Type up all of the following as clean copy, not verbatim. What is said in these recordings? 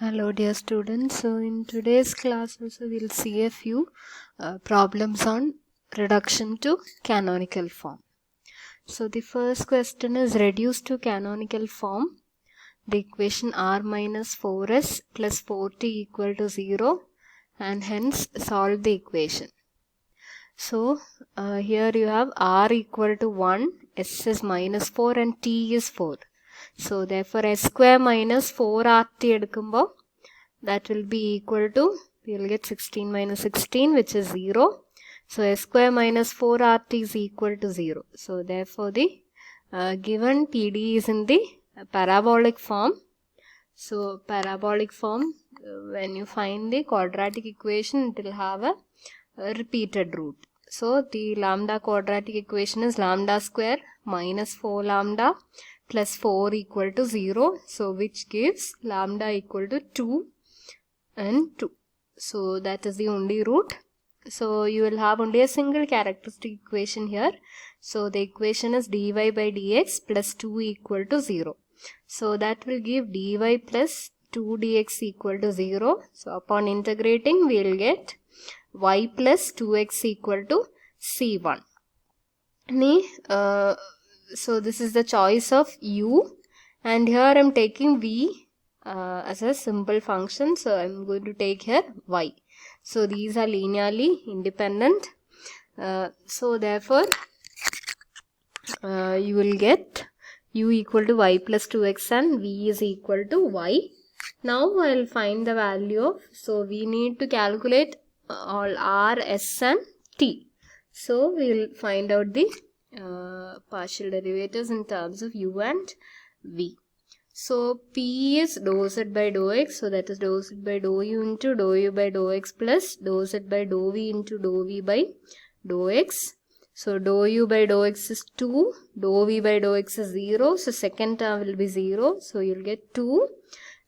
Hello dear students. So in today's class also we'll see a few problems on reduction to canonical form. So the first question is reduce to canonical form the equation r minus 4s plus 4t equal to 0 and hence solve the equation. So here you have r equal to 1, s is minus 4 and t is 4. So therefore s square minus 4rt edukumbo that will be equal to, we will get 16 minus 16 which is 0. So s square minus 4rt is equal to 0. So therefore the given PD is in the parabolic form. So parabolic form, when you find the quadratic equation, it will have a repeated root. So the lambda quadratic equation is lambda square minus 4 lambda plus 4 equal to 0. So which gives lambda equal to 2 and 2. So that is the only root. So you will have only a single characteristic equation here. So the equation is dy by dx plus 2 equal to 0. So that will give dy plus 2 dx equal to 0. So upon integrating we will get y plus 2x equal to c1. So this is the choice of u, and here I am taking v as a simple function, so I am going to take here y. So these are linearly independent. So therefore you will get u equal to y plus 2x and v is equal to y. Now I will find the value of, so we need to calculate all r, s and t. So we will find out the partial derivatives in terms of u and v. So P is dou z by dou x, so that is dou z by dou u into dou u by dou x plus dou z by dou v into dou v by dou x. So dou u by dou x is 2, dou v by dou x is 0, so second term will be 0, so you will get 2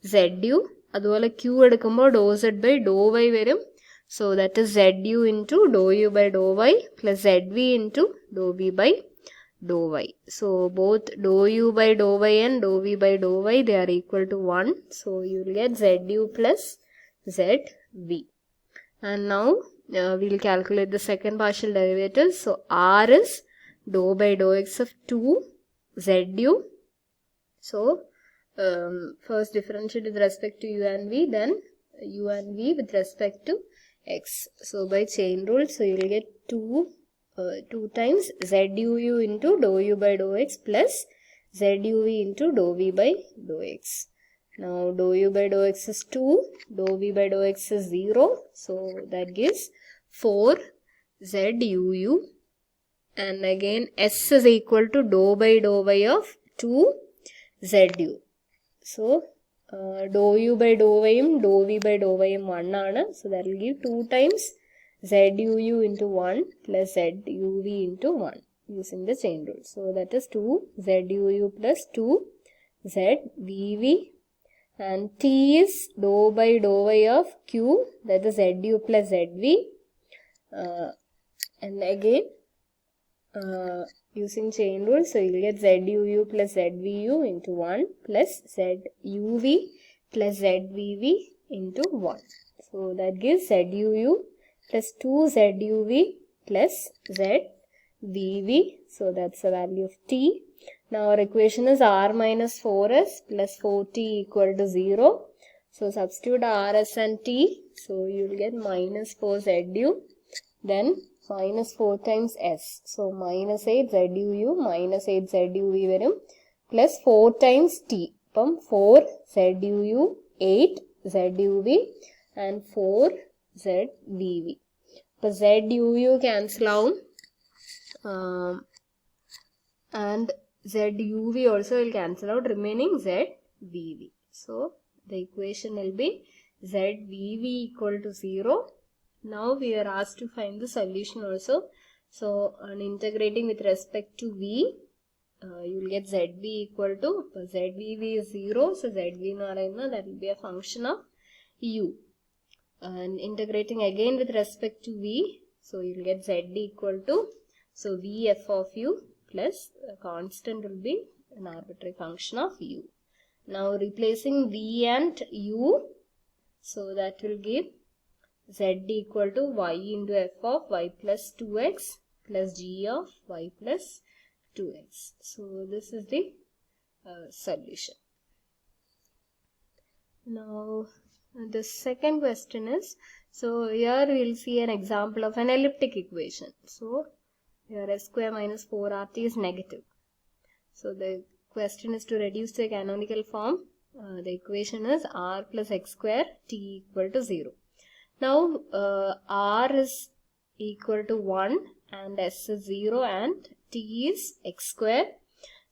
zu. അതുപോലെ q എടുക്കുമ്പോൾ dou z by dou y വരും, so that is zu into dou u by dou y plus zv into dou v by dou y. So both dou u by dou y and dou v by dou y, they are equal to 1. So you will get zu plus zv. And now we will calculate the second partial derivative. So r is dou by dou x of 2 zu. So first differentiate with respect to u and v, then u and v with respect to x. So by chain rule, so you will get 2 times zuu into dou u by dou x plus zuv into dou v by dou x. Now dou u by dou x is 2, dou v by dou x is 0, so that gives 4 zuu, and again s is equal to dou by dou y of 2 zu. So dou u by dou y dou v by dou y 1 ആണ്, so that will give 2 times zuu into 1 plus zuv into 1 using the chain rule. So that is 2 zuu plus 2 zvv, and t is dou by dou y of q, that is zu plus zv, and again using chain rule, so you will get zuu plus zvu into 1 plus zuv plus zvv into 1. So that gives zuu plus 2 zuv plus zvv. So that's the value of t. Now our equation is r minus 4s plus 4t equal to 0. So substitute rs and t. So you will get minus 4 zu, then minus 4 times s. So minus 8 zuu minus 8 zuv varum plus 4 times t. From 4 zuu, 8 zuv and 4 zvv. But zuu cancel out and zuv also will cancel out, remaining zvv. So the equation will be zvv equal to 0. Now we are asked to find the solution also. So on integrating with respect to v, you will get zv equal to, zvv is 0, so zv that will be a function of u. And integrating again with respect to v, so you will get z equal to, so v f of u plus a constant will be an arbitrary function of u. Now replacing v and u So that will give z equal to y into f of y plus 2x plus g of y plus 2x. So this is the solution. Now the second question is, so here we will see an example of an elliptic equation. So here s square minus 4rt is negative. So the question is to reduce to a canonical form. The equation is r plus x square t equal to 0. Now r is equal to 1 and s is 0 and t is x square.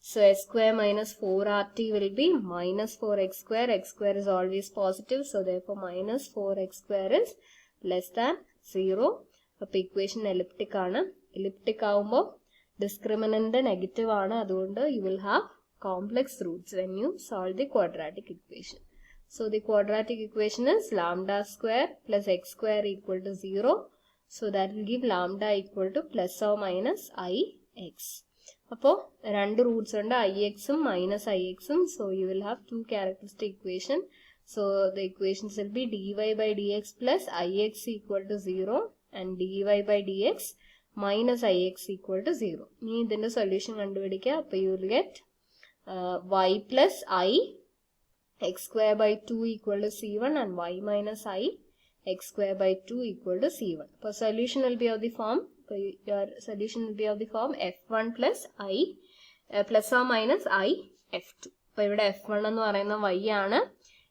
So s square minus 4rt will be minus 4x square. X square is always positive. So therefore minus 4x square is less than 0. Up equation elliptic aanu. Elliptic aavumbo discriminant negative aanu. Adondu you will have complex roots when you solve the quadratic equation. So the quadratic equation is lambda square plus x square equal to 0. So that will give lambda equal to plus or minus ix. Appo two roots under ix minus ix. So you will have two characteristic equation. So the equations will be dy by dx plus ix equal to 0 and dy by dx minus ix equal to 0. This is the solution. You will get y plus I x square by 2 equal to c1 and y minus I x square by 2 equal to c1. So solution will be of the form, your solution will be of the form f1 plus I plus or minus I f2. So here f1 ennu parayna y aanu,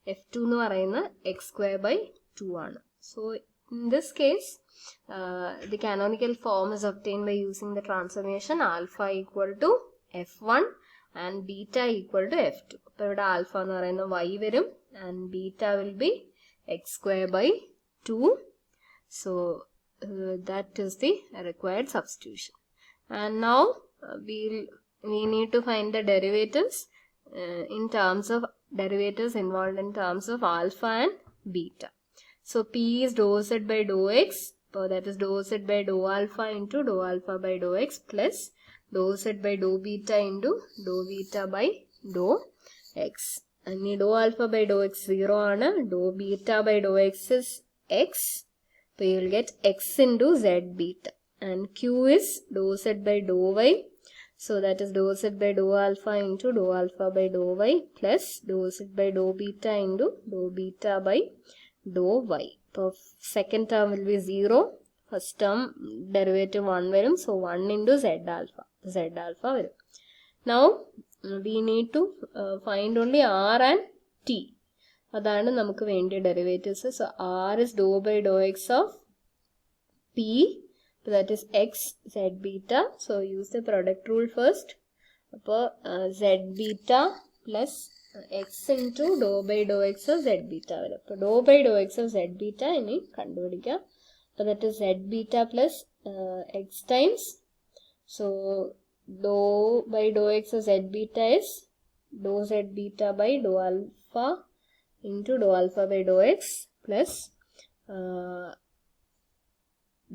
f2 ennu parayna x square by 2 aanu. So in this case the canonical form is obtained by using the transformation alpha equal to f1 and beta equal to f2. So here alpha ennu parayna y varum and beta will be x square by 2. So that is the required substitution. And now we need to find the derivatives in terms of derivatives involved in terms of alpha and beta. So p is dou z by dou x. So that is dou z by dou alpha into dou alpha by dou x plus dou z by dou beta into dou beta by dou x. And dou alpha by dou x 0 aanu, dou beta by dou x is x. So you will get x into z beta. And q is dou z by dou y. So that is dou z by dou alpha into dou alpha by dou y plus dou z by dou beta into dou beta by dou y. So second term will be 0. First term derivative 1 varum. So 1 into z alpha. Z alpha varum. Now we need to find only r and t. Adana namukku vendi derivatives. So r is dou by dou x of p, that is x z beta. So use the product rule first. Z beta plus x into dou by dou x of z beta. So dou by dou x of z beta ini kandupidikka. So that is z beta plus x times. So dou by dou x of z beta is dou z beta by dou alpha into dou alpha by dou x plus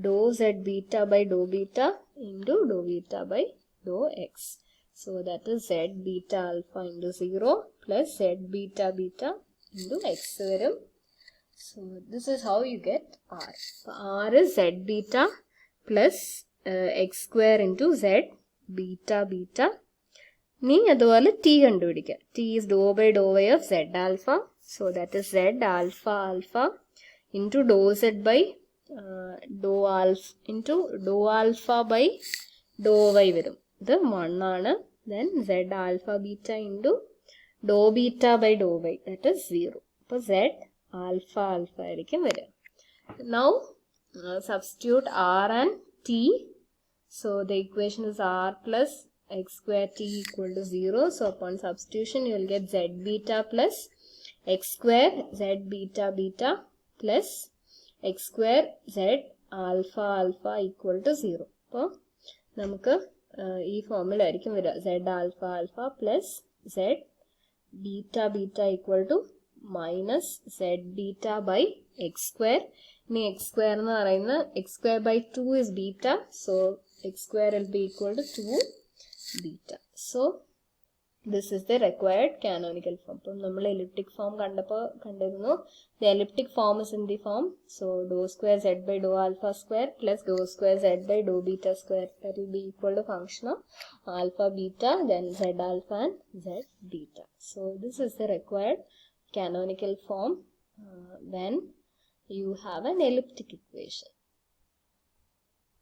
dou z beta by dou beta into dou beta by dou x. So that is z beta alpha into 0 plus z beta beta into x varum. So this is how you get r. So r is z beta plus x square into z beta beta. Ni aduvale t kandupidikka. T is dou by dou y of z alpha. So that is z alpha alpha into dou z by dou alpha into dou alpha by dou y varum. The 1 aanu. Then z alpha beta into dou beta by dou y. That is 0. So z alpha alpha irikkum varum. Now substitute r and t. So the equation is r plus x square t equal to 0. So upon substitution you will get z beta plus x square z beta beta plus x square z alpha alpha equal to 0. So namukku ee formula irikkum vera z alpha alpha plus z beta beta equal to minus z beta by x square. Ni x square ennu parayna x square by 2 is beta. So x square will be equal to 2 beta. So This is the required canonical form. So, we elliptic form the elliptic form is in the form, so dou square z by dou alpha square plus dou square z by dou beta square, that will be equal to function of alpha beta, then z alpha and z beta. So this is the required canonical form when you have an elliptic equation.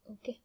Okay.